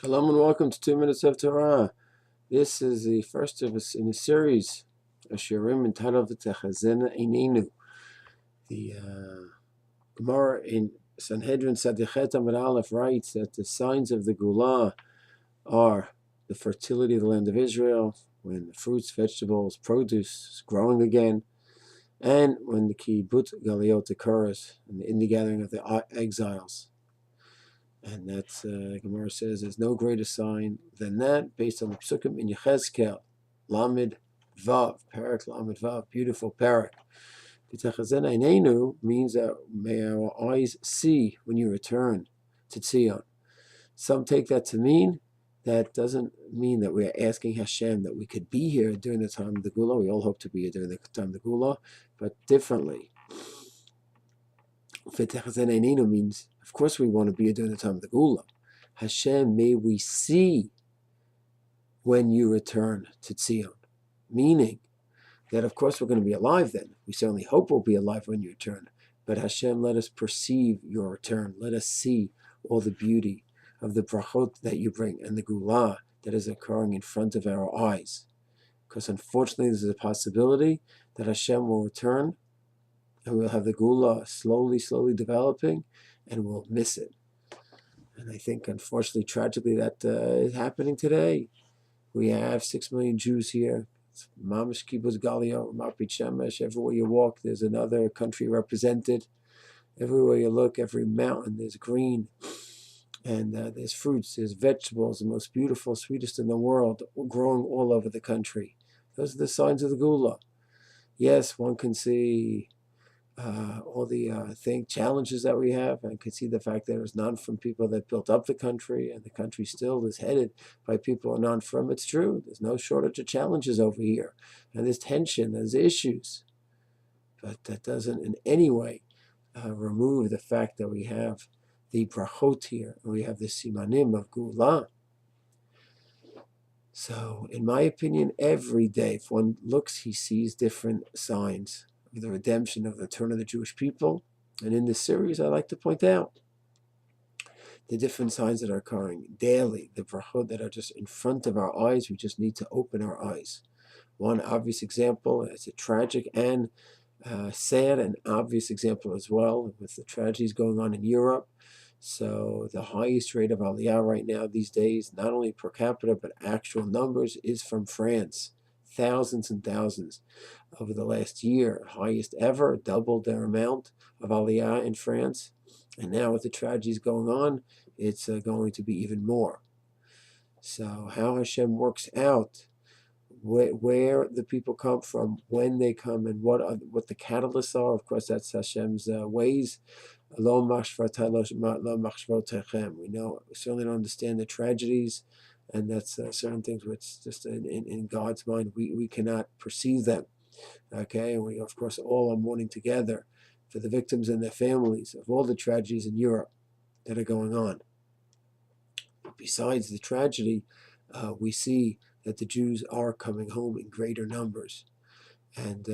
Shalom and welcome to 2 Minutes of Torah. This is the first of us in a series of shiurim entitled V'techezena Ainainu. The Gemara in Sanhedrin Sadichet Amud Aleph writes that the signs of the Gula are the fertility of the land of Israel, when the fruits, vegetables, produce is growing again, and when the Kibbut Galiot occurs, and the gathering of the exiles. And that's, Gemara says, there's no greater sign than that, based on the Psukim in Yechezkel, Lamed Vav, Parak Lamed Vav, beautiful Parak. V'techezena Ainainu means that may our eyes see when you return to Tzion. Some take that to mean that doesn't mean that we're asking Hashem that we could be here during the time of the Gula. We all hope to be here during the time of the Gula, but differently. V'techezena Ainainu means, of course, we want to be here during the time of the Gula. Hashem, may we see when you return to Tzion. Meaning that, of course, we're going to be alive then. We certainly hope we'll be alive when you return. But Hashem, let us perceive your return. Let us see all the beauty of the Berachot that you bring and the Gula that is occurring in front of our eyes. Because unfortunately, there's a possibility that Hashem will return and we'll have the Gula slowly developing, and we'll miss it. And I think, unfortunately, tragically, that is happening today. We have 6 million Jews here. Mamash Kibbutz Galiot, Mapit Shemesh. Everywhere you walk, there's another country represented. Everywhere you look, every mountain, there's green. And there's fruits, there's vegetables, the most beautiful, sweetest in the world, growing all over the country. Those are the signs of the Gula. Yes, one can see all the challenges that we have, and can see the fact that it was not from people that built up the country, and the country still is headed by people who are not from. It's true. There's no shortage of challenges over here, and there's tension, there's issues, but that doesn't in any way remove the fact that we have the Berachot here, and we have the Simanim of Gula. So, in my opinion, every day, if one looks, he sees different signs of the redemption, of the return of the Jewish people. And in this series, I like to point out the different signs that are occurring daily, the Berachot that are just in front of our eyes. We just need to open our eyes. One obvious example, it's a tragic and sad and obvious example as well, with the tragedies going on in Europe. So the highest rate of Aliyah right now these days, not only per capita, but actual numbers, is from France. Thousands and thousands over the last year, highest ever, doubled their amount of Aliyah in France. And now with the tragedies going on, it's going to be even more. So how Hashem works out where the people come from, when they come, and what the catalysts are, of course, that's Hashem's ways. We know, we certainly don't understand the tragedies, and that's certain things which just in God's mind, we cannot perceive them. Okay, and we, of course, all are mourning together for the victims and their families of all the tragedies in Europe that are going on. Besides the tragedy, we see that the Jews are coming home in greater numbers. And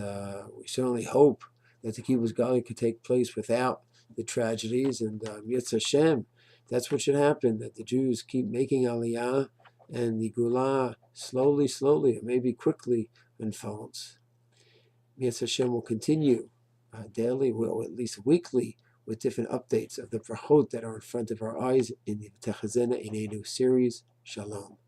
we certainly hope that the Kibbutz Galiot could take place without the tragedies. And Yetz Hashem, that's what should happen, that the Jews keep making Aliyah, and the Gula slowly, or maybe quickly, unfolds. Yetz Hashem will continue daily, or at least weekly, with different updates of the Berachot that are in front of our eyes in the V'techezena Ainainu series. Shalom.